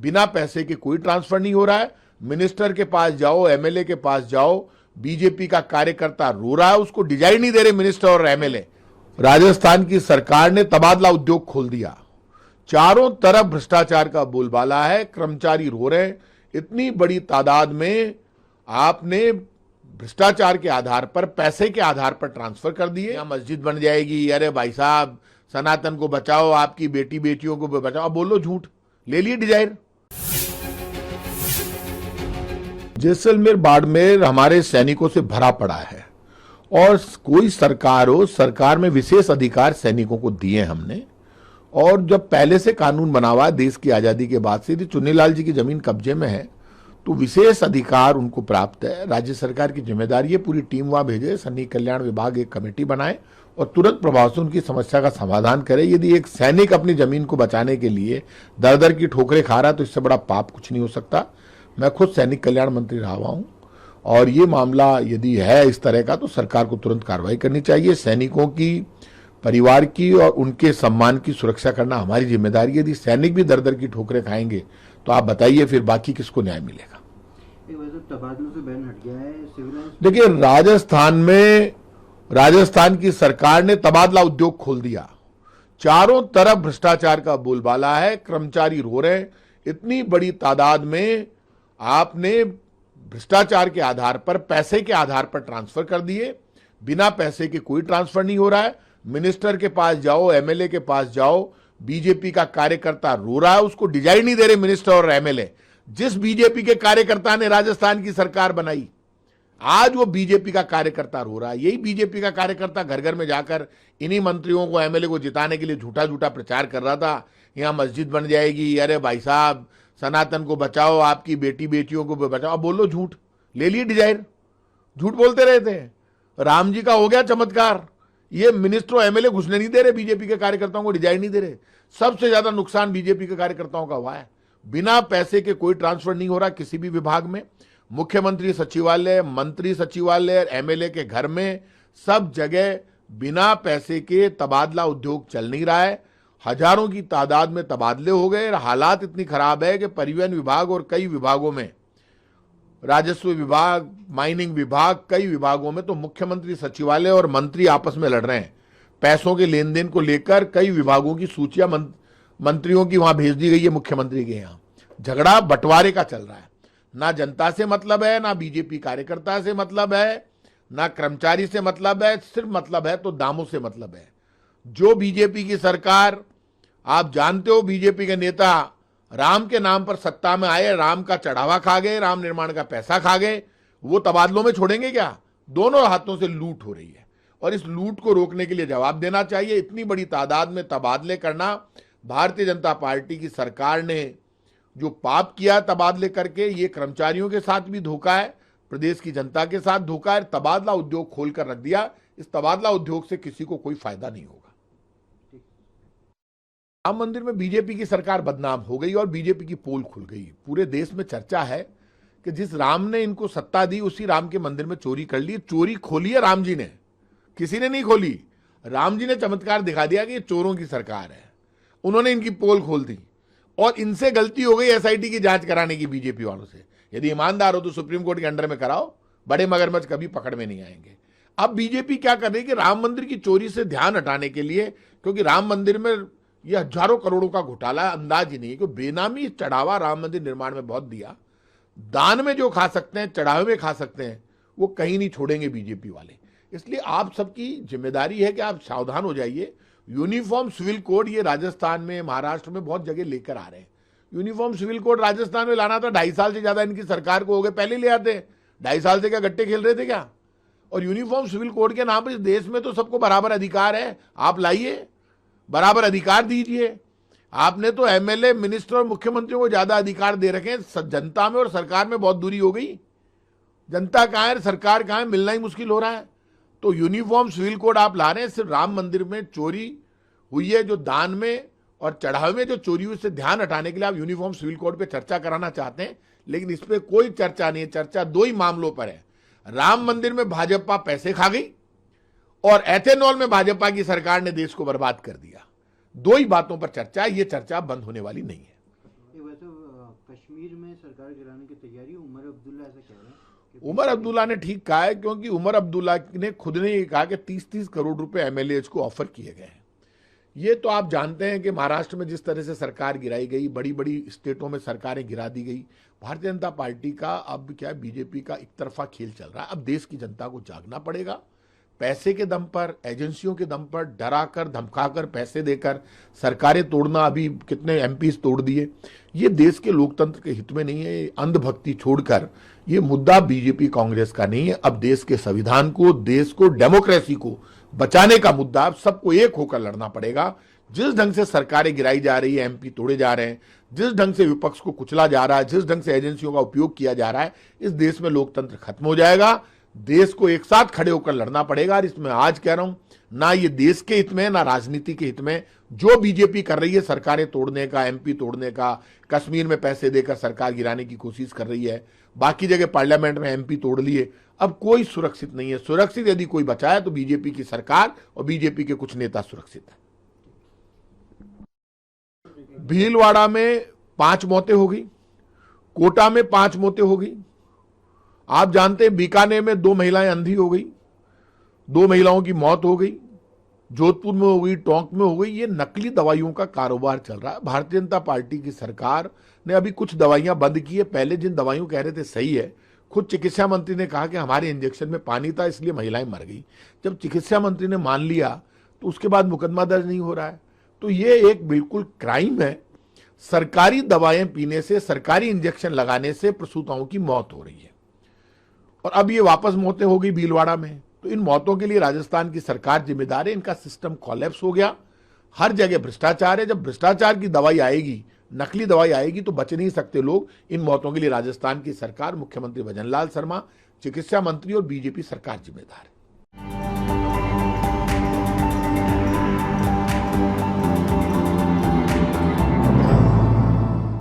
बिना पैसे के कोई ट्रांसफर नहीं हो रहा है। मिनिस्टर के पास जाओ, एमएलए के पास जाओ, बीजेपी का कार्यकर्ता रो रहा है, उसको डिजाइन नहीं दे रहे मिनिस्टर और एमएलए। राजस्थान की सरकार ने तबादला उद्योग खोल दिया, चारों तरफ भ्रष्टाचार का बोलबाला है, कर्मचारी रो रहे हैं। इतनी बड़ी तादाद में आपने भ्रष्टाचार के आधार पर, पैसे के आधार पर ट्रांसफर कर दिए। यहां मस्जिद बन जाएगी, अरे भाई साहब सनातन को बचाओ, आपकी बेटी बेटियों को बचाओ, अब बोलो झूठ, ले लिए डिजाइन। जैसलमेर बाड़मेर हमारे सैनिकों से भरा पड़ा है और कोई सरकार हो, सरकार में विशेष अधिकार सैनिकों को दिए हमने। और जब पहले से कानून बना हुआ है, देश की आजादी के बाद से, यदि चुन्नीलाल जी की जमीन कब्जे में है तो विशेष अधिकार उनको प्राप्त है। राज्य सरकार की जिम्मेदारी है पूरी टीम वहां भेजे, सैनिक कल्याण विभाग एक कमेटी बनाए और तुरंत प्रभाव से उनकी समस्या का समाधान करे। यदि एक सैनिक अपनी जमीन को बचाने के लिए दर दर की ठोकरें खा रहा है तो इससे बड़ा पाप कुछ नहीं हो सकता। मैं खुद सैनिक कल्याण मंत्री रहा हुआ हूं और ये मामला यदि है इस तरह का तो सरकार को तुरंत कार्रवाई करनी चाहिए। सैनिकों की, परिवार की और उनके सम्मान की सुरक्षा करना हमारी जिम्मेदारी है। यदि सैनिक भी दर दर की ठोकरें खाएंगे तो आप बताइए फिर बाकी किसको न्याय मिलेगा। तबादलों से बैन हट गया है सिविल। देखिए, राजस्थान की सरकार ने तबादला उद्योग खोल दिया, चारों तरफ भ्रष्टाचार का बोलबाला है, कर्मचारी रो रहे हैं। इतनी बड़ी तादाद में आपने भ्रष्टाचार के आधार पर, पैसे के आधार पर ट्रांसफर कर दिए। बिना पैसे के कोई ट्रांसफर नहीं हो रहा है। मिनिस्टर के पास जाओ, एमएलए के पास जाओ, बीजेपी का कार्यकर्ता रो रहा है, उसको डिजाइन नहीं दे रहे मिनिस्टर और एमएलए। जिस बीजेपी के कार्यकर्ता ने राजस्थान की सरकार बनाई, आज वो बीजेपी का कार्यकर्ता रो रहा है। यही बीजेपी का कार्यकर्ता घर घर में जाकर इन्हीं मंत्रियों को, एमएलए को जिताने के लिए झूठा झूठा प्रचार कर रहा था। यहां मस्जिद बन जाएगी, अरे भाई साहब सनातन को बचाओ, आपकी बेटी बेटियों को बचाओ, अब बोलो झूठ, ले लिए डिजाइन, झूठ बोलते रहते हैं। राम जी का हो गया चमत्कार, ये मिनिस्टर एमएलए घुसने नहीं दे रहे, बीजेपी के कार्यकर्ताओं को डिजाइन नहीं दे रहे। सबसे ज्यादा नुकसान बीजेपी के कार्यकर्ताओं का हुआ है। बिना पैसे के कोई ट्रांसफर नहीं हो रहा किसी भी विभाग में। मुख्यमंत्री सचिवालय, मंत्री सचिवालय, एमएलए के घर में, सब जगह बिना पैसे के तबादला उद्योग चल नहीं रहा है। हजारों की तादाद में तबादले हो गए। हालात इतनी खराब है कि परिवहन विभाग और कई विभागों में, राजस्व विभाग, माइनिंग विभाग, कई विभागों में तो मुख्यमंत्री सचिवालय और मंत्री आपस में लड़ रहे हैं। पैसों के लेन देन को लेकर कई विभागों की सूचियां मंत्रियों की वहां भेज दी गई है मुख्यमंत्री के यहां। झगड़ा बंटवारे का चल रहा है। ना जनता से मतलब है, ना बीजेपी कार्यकर्ता से मतलब है, ना कर्मचारी से मतलब है, सिर्फ मतलब है तो दामों से मतलब है। जो बीजेपी की सरकार, आप जानते हो बीजेपी के नेता राम के नाम पर सत्ता में आए, राम का चढ़ावा खा गए, राम निर्माण का पैसा खा गए, वो तबादलों में छोड़ेंगे क्या? दोनों हाथों से लूट हो रही है और इस लूट को रोकने के लिए जवाब देना चाहिए। इतनी बड़ी तादाद में तबादले करना, भारतीय जनता पार्टी की सरकार ने जो पाप किया तबादले करके, ये कर्मचारियों के साथ भी धोखा है, प्रदेश की जनता के साथ धोखा है। तबादला उद्योग खोलकर रख दिया। इस तबादला उद्योग से किसी को कोई फायदा नहीं होगा। राम मंदिर में बीजेपी की सरकार बदनाम हो गई और बीजेपी की पोल खुल गई। पूरे देश में चर्चा है कि जिस राम ने इनको सत्ता दी, उसी राम के मंदिर में चोरी कर ली। चोरी खोली है राम जी ने, किसी ने नहीं खोली। राम जी ने चमत्कार दिखा दिया कि ये चोरों की सरकार है, उन्होंने इनकी पोल खोल दी और इनसे गलती हो गई एसआईटी की जांच कराने की बीजेपी वालों से। यदि ईमानदार हो तो सुप्रीम कोर्ट के अंडर में कराओ, बड़े मगरमच्छ कभी पकड़ में नहीं आएंगे। अब बीजेपी क्या कर रही है कि राम मंदिर की चोरी से ध्यान हटाने के लिए, क्योंकि राम मंदिर में यह हजारों करोड़ों का घोटाला अंदाज ही नहीं है, कि बेनामी चढ़ावा राम मंदिर निर्माण में बहुत दिया। दान में जो खा सकते हैं, चढ़ावे में खा सकते हैं, वो कहीं नहीं छोड़ेंगे बीजेपी वाले। इसलिए आप सबकी जिम्मेदारी है कि आप सावधान हो जाइए। यूनिफॉर्म सिविल कोड ये राजस्थान में, महाराष्ट्र में बहुत जगह लेकर आ रहे हैं। यूनिफॉर्म सिविल कोड राजस्थान में लाना था 2.5 साल से ज्यादा इनकी सरकार को हो गए, पहले ले आते। 2.5 साल से क्या गट्टे खेल रहे थे क्या? और यूनिफॉर्म सिविल कोड के नाम पर इस देश में तो सबको बराबर अधिकार है, आप लाइए, बराबर अधिकार दीजिए। आपने तो एमएलए, मिनिस्टर और मुख्यमंत्रियों को ज्यादा अधिकार दे रखे हैं। जनता में और सरकार में बहुत दूरी हो गई। जनता कहां है, सरकार कहां है, मिलना ही मुश्किल हो रहा है। तो यूनिफॉर्म सिविल कोड आप ला रहे हैं। सिर्फ राम मंदिर में चोरी हुई है, जो दान में और चढ़ावे में जो चोरी हुई, उससे ध्यान हटाने के लिए आप यूनिफॉर्म सिविल कोड पे चर्चा कराना चाहते हैं, लेकिन इस पे कोई चर्चा नहीं है। चर्चा दो ही मामलों पर है। राम मंदिर में भाजपा पैसे खा गई और एथेनॉल में भाजपा की सरकार ने देश को बर्बाद कर दिया। दो ही बातों पर चर्चा है, ये चर्चा बंद होने वाली नहीं है। वैसे कश्मीर में सरकार गिराने की तैयारी, उमर अब्दुल्ला ऐसा कह रहे हैं कि उमर अब्दुल्ला ने ठीक कहा है, क्योंकि उमर अब्दुल्ला ने खुद ने ये कहा कि 30-30 करोड़ रुपए एमएलए को ऑफर किए गए हैं। ये तो आप जानते हैं कि महाराष्ट्र में जिस तरह से सरकार गिराई गई, बड़ी बड़ी स्टेटों में सरकारें गिरा दी गई। भारतीय जनता पार्टी का अब क्या, बीजेपी का एक तरफा खेल चल रहा है। अब देश की जनता को जागना पड़ेगा। पैसे के दम पर, एजेंसियों के दम पर, डरा कर धमकाकर, पैसे देकर सरकारें तोड़ना, अभी कितने एमपीज तोड़ दिए, ये देश के लोकतंत्र के हित में नहीं है। अंधभक्ति छोड़कर ये मुद्दा बीजेपी कांग्रेस का नहीं है। अब देश के संविधान को, देश को, डेमोक्रेसी को बचाने का मुद्दा अब सबको एक होकर लड़ना पड़ेगा। जिस ढंग से सरकारें गिराई जा रही है, एमपी तोड़े जा रहे हैं, जिस ढंग से विपक्ष को कुचला जा रहा है, जिस ढंग से एजेंसियों का उपयोग किया जा रहा है, इस देश में लोकतंत्र खत्म हो जाएगा। देश को एक साथ खड़े होकर लड़ना पड़ेगा। और इसमें आज कह रहा हूं, ना ये देश के हित में, ना राजनीति के हित में। जो बीजेपी कर रही है सरकारें तोड़ने का, एमपी तोड़ने का, कश्मीर में पैसे देकर सरकार गिराने की कोशिश कर रही है, बाकी जगह पार्लियामेंट में एमपी तोड़ लिए, अब कोई सुरक्षित नहीं है। सुरक्षित यदि कोई बचा है तो बीजेपी की सरकार और बीजेपी के कुछ नेता सुरक्षित है। भीलवाड़ा में 5 मौतें हो गई, कोटा में 5 मौतें हो गई। आप जानते हैं बीकानेर में 2 महिलाएं अंधी हो गई, 2 महिलाओं की मौत हो गई, जोधपुर में हो गई, टोंक में हो गई। ये नकली दवाइयों का कारोबार चल रहा है। भारतीय जनता पार्टी की सरकार ने अभी कुछ दवाइयां बंद की है। पहले जिन दवाइयों कह रहे थे सही है, खुद चिकित्सा मंत्री ने कहा कि हमारे इंजेक्शन में पानी था इसलिए महिलाएं मर गई। जब चिकित्सा मंत्री ने मान लिया तो उसके बाद मुकदमा दर्ज नहीं हो रहा है। तो ये एक बिल्कुल क्राइम है। सरकारी दवाएं पीने से, सरकारी इंजेक्शन लगाने से प्रसूताओं की मौत हो रही है, और अब ये वापस मौतें हो गई भीलवाड़ा में। तो इन मौतों के लिए राजस्थान की सरकार जिम्मेदार है। इनका सिस्टम कोलैप्स हो गया। हर जगह भ्रष्टाचार है। जब भ्रष्टाचार की दवाई आएगी, नकली दवाई आएगी, तो बच नहीं सकते लोग। इन मौतों के लिए राजस्थान की सरकार, मुख्यमंत्री भजनलाल शर्मा, चिकित्सा मंत्री और बीजेपी सरकार जिम्मेदार है।